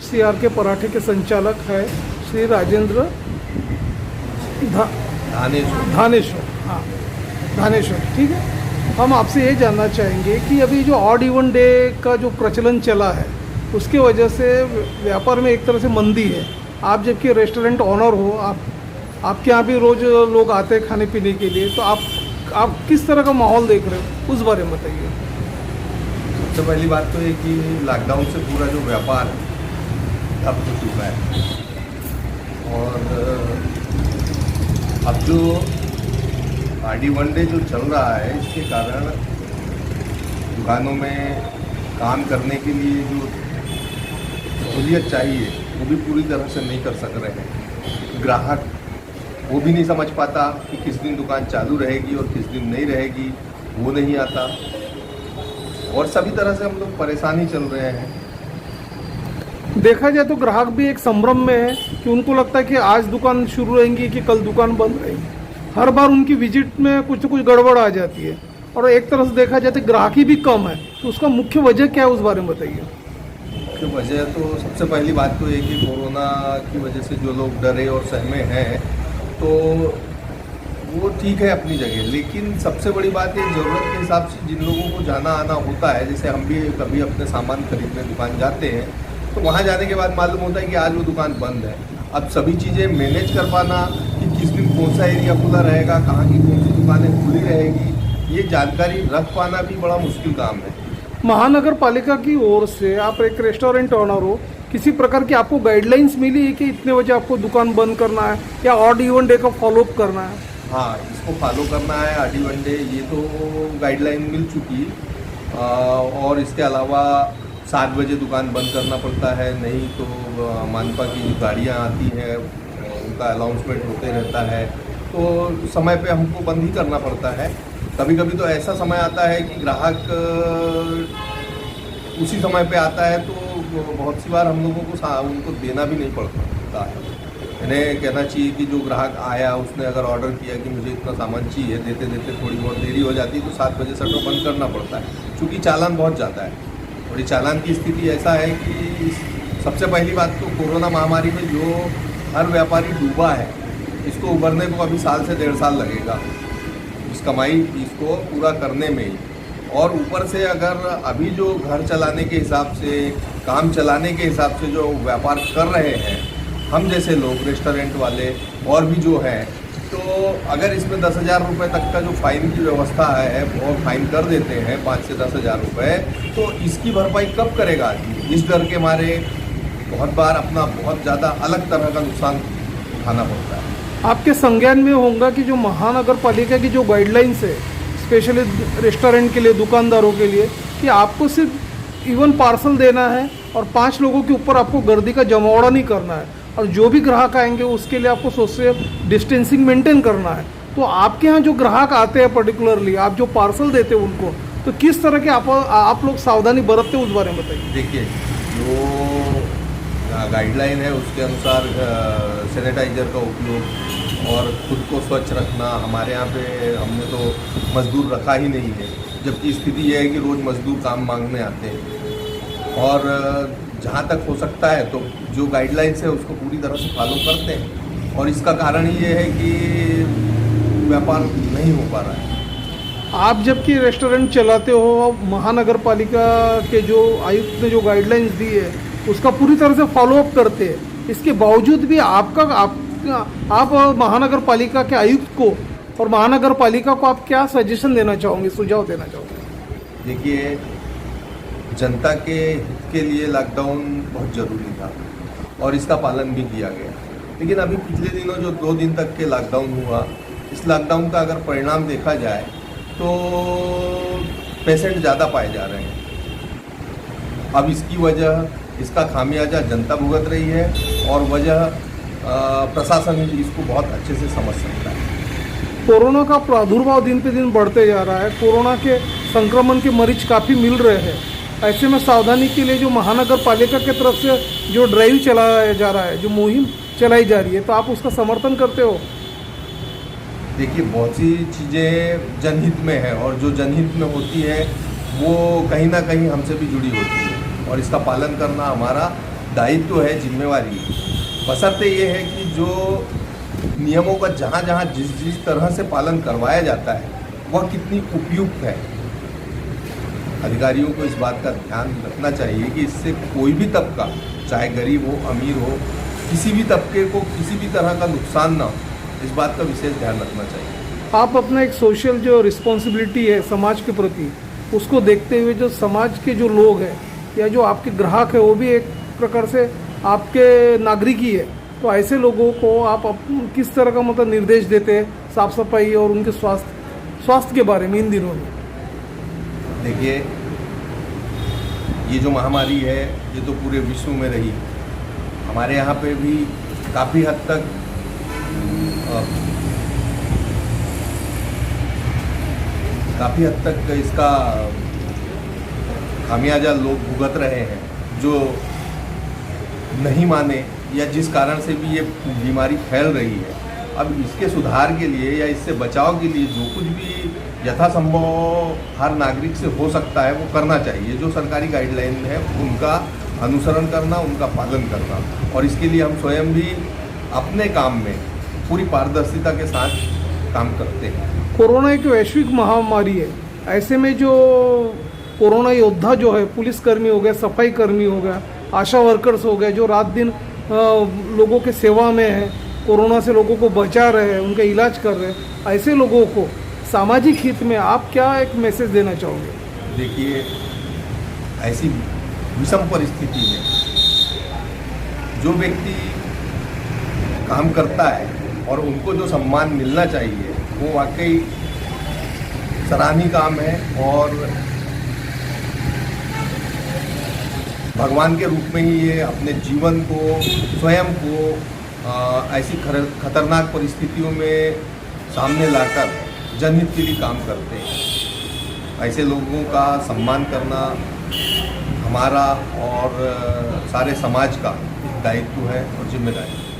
CR के पराठे के संचालक है श्री राजेंद्र धानेश्वर। हाँ, धानेश्वर, ठीक है। हम आपसे ये जानना चाहेंगे कि अभी जो ऑड इवन डे का जो प्रचलन चला है उसके वजह से व्यापार में एक तरह से मंदी है। आप जबकि रेस्टोरेंट ऑनर हो, आपके यहाँ भी रोज़ लोग आते हैं खाने पीने के लिए, तो आप किस तरह का माहौल देख रहे हो, उस बारे में बताइए। सबसे पहली बात तो ये कि लॉकडाउन से पूरा जो व्यापार है ठप हो चुका है, और अब जो ऑड इवन डे जो चल रहा है इसके कारण दुकानों में काम करने के लिए जो सहूलियत चाहिए वो भी पूरी तरह से नहीं कर सक रहे हैं। ग्राहक वो भी नहीं समझ पाता कि किस दिन दुकान चालू रहेगी और किस दिन नहीं रहेगी, वो नहीं आता, और सभी तरह से हम लोग परेशान ही चल रहे हैं। देखा जाए तो ग्राहक भी एक संभ्रम में है कि उनको लगता है कि आज दुकान शुरू रहेंगी कि कल दुकान बंद रहेगी। हर बार उनकी विजिट में कुछ न कुछ गड़बड़ आ जाती है, और एक तरह से देखा जाए तो ग्राहकी भी कम है, तो उसका मुख्य वजह क्या है, उस बारे में बताइए। मुख्य वजह तो सबसे पहली बात तो ये कि कोरोना की वजह से जो लोग डरे और सहमे हैं, तो वो ठीक है अपनी जगह, लेकिन सबसे बड़ी बात ये ज़रूरत के हिसाब से जिन लोगों को जाना आना होता है, जैसे हम भी कभी अपने सामान खरीदने दुकान जाते हैं, तो वहाँ जाने के बाद मालूम होता है कि आज वो दुकान बंद है। अब सभी चीज़ें मैनेज कर पाना कि किस दिन कौन सा एरिया खुला रहेगा, कहाँ की कौन सी दुकानें खुली रहेगी, ये जानकारी रख पाना भी बड़ा मुश्किल काम है। महानगर पालिका की ओर से आप एक रेस्टोरेंट ओनर हो, किसी प्रकार की आपको गाइडलाइंस मिली है कि इतने बजे आपको दुकान बंद करना है या ऑड इवन डे का फॉलोअप करना है? हाँ, इसको फॉलो करना है, ऑड इवन डे, ये तो गाइडलाइन मिल चुकी, और इसके अलावा 7 बजे दुकान बंद करना पड़ता है, नहीं तो मानपा की जो गाड़ियाँ आती हैं उनका अनाउंसमेंट होते रहता है, तो समय पे हमको बंद ही करना पड़ता है। कभी कभी तो ऐसा समय आता है कि ग्राहक उसी समय पे आता है, तो बहुत सी बार हम लोगों को उनको देना भी नहीं पड़ता है। इन्हें कहना चाहिए कि जो ग्राहक आया उसने अगर ऑर्डर किया कि मुझे इतना सामान चाहिए, देते देते थोड़ी बहुत देरी हो जाती है तो 7 बजे शटर बंद करना पड़ता है, क्योंकि चालान बहुत ज़्यादा है। और ये चालान की स्थिति ऐसा है कि सबसे पहली बात तो कोरोना महामारी में जो हर व्यापारी डूबा है, इसको उभरने को अभी साल से 1.5 साल लगेगा, इस कमाई इसको पूरा करने में ही। और ऊपर से अगर अभी जो घर चलाने के हिसाब से, काम चलाने के हिसाब से जो व्यापार कर रहे हैं हम जैसे लोग, रेस्टोरेंट वाले और भी जो हैं, तो अगर इसमें 10,000 रुपये तक का जो फाइन की व्यवस्था है वो फाइन कर देते हैं, 5 से 10,000 रुपये, तो इसकी भरपाई कब करेगा आदमी? इस डर के मारे बहुत बार अपना बहुत ज़्यादा अलग तरह का नुकसान उठाना पड़ता है। आपके संज्ञान में होगा कि जो महानगर पालिका की जो गाइडलाइंस है स्पेशली रेस्टोरेंट के लिए, दुकानदारों के लिए, कि आपको सिर्फ इवन पार्सल देना है और 5 लोगों के ऊपर आपको गर्दी का जमावड़ा नहीं करना है, और जो भी ग्राहक आएंगे उसके लिए आपको सोशल डिस्टेंसिंग मेंटेन करना है। तो आपके यहाँ जो ग्राहक आते हैं पर्टिकुलरली, आप जो पार्सल देते हैं उनको, तो किस तरह के आप लोग सावधानी बरतते हैं, उस बारे में बताइए। देखिए, जो गाइडलाइन है उसके अनुसार सैनिटाइज़र का उपयोग और खुद को स्वच्छ रखना, हमारे यहाँ पे हमने तो मज़दूर रखा ही नहीं है, जबकि स्थिति यह है कि रोज़ मज़दूर काम मांगने आते हैं, और जहाँ तक हो सकता है तो जो गाइडलाइंस है उसको पूरी तरह से फॉलो करते हैं, और इसका कारण ये है कि व्यापार नहीं हो पा रहा है। आप जबकि रेस्टोरेंट चलाते हो, महानगर पालिका के जो आयुक्त ने जो गाइडलाइंस दी है उसका पूरी तरह से फॉलोअप करते हैं, इसके बावजूद भी आप महानगर पालिका के आयुक्त को और महानगर पालिका को आप क्या सजेशन देना चाहोगे, सुझाव देना चाहोगे? देखिए, जनता के हित के लिए लॉकडाउन बहुत ज़रूरी था और इसका पालन भी किया गया, लेकिन अभी पिछले दिनों जो 2 दिन तक के लॉकडाउन हुआ, इस लॉकडाउन का अगर परिणाम देखा जाए तो पेशेंट ज़्यादा पाए जा रहे हैं। अब इसकी वजह, इसका खामियाजा जनता भुगत रही है, और वजह प्रशासन इसको बहुत अच्छे से समझ सकता है। कोरोना का प्रादुर्भाव दिन पे दिन बढ़ते जा रहा है, कोरोना के संक्रमण के मरीज काफ़ी मिल रहे हैं। ऐसे में सावधानी के लिए जो महानगर पालिका की तरफ से जो ड्राइव चलाया जा रहा है, जो मुहिम चलाई जा रही है, तो आप उसका समर्थन करते हो? देखिए, बहुत सी चीज़ें जनहित में है, और जो जनहित में होती है वो कहीं ना कहीं हमसे भी जुड़ी होती है, और इसका पालन करना हमारा दायित्व है, जिम्मेवारी है। बशर्ते ये है कि जो नियमों का जहाँ जहाँ जिस तरह से पालन करवाया जाता है वह कितनी उपयुक्त है। अधिकारियों को इस बात का ध्यान रखना चाहिए कि इससे कोई भी तबका, चाहे गरीब हो अमीर हो, किसी भी तबके को किसी भी तरह का नुकसान ना हो, इस बात का विशेष ध्यान रखना चाहिए। आप अपना एक सोशल जो रिस्पॉन्सिबिलिटी है समाज के प्रति, उसको देखते हुए जो समाज के जो लोग हैं या जो आपके ग्राहक है वो भी एक प्रकार से आपके नागरिक ही है, तो ऐसे लोगों को आप किस तरह का मतलब निर्देश देते हैं साफ सफाई और उनके स्वास्थ्य के बारे में इन दिनों में? देखिए, ये जो महामारी है ये तो पूरे विश्व में रही, हमारे यहाँ पे भी काफ़ी हद तक इसका खामियाजा लोग भुगत रहे हैं, जो नहीं माने या जिस कारण से भी ये बीमारी फैल रही है। अब इसके सुधार के लिए या इससे बचाव के लिए जो कुछ भी यथासंभव हर नागरिक से हो सकता है वो करना चाहिए। जो सरकारी गाइडलाइन है उनका अनुसरण करना, उनका पालन करना, और इसके लिए हम स्वयं भी अपने काम में पूरी पारदर्शिता के साथ काम करते हैं। कोरोना एक वैश्विक महामारी है, ऐसे में जो कोरोना योद्धा जो है, पुलिसकर्मी हो गया, सफाई कर्मी हो गया, आशा वर्कर्स हो गए, जो रात दिन लोगों के सेवा में है, कोरोना से लोगों को बचा रहे हैं, उनका इलाज कर रहे हैं, ऐसे लोगों को सामाजिक हित में आप क्या एक मैसेज देना चाहोगे? देखिए, ऐसी विषम परिस्थिति में जो व्यक्ति काम करता है और उनको जो सम्मान मिलना चाहिए वो वाकई सराहनीय काम है, और भगवान के रूप में ही ये अपने जीवन को, स्वयं को ऐसी खतरनाक परिस्थितियों में सामने लाकर जनहित के लिए काम करते हैं। ऐसे लोगों का सम्मान करना हमारा और सारे समाज का दायित्व है और जिम्मेदारी।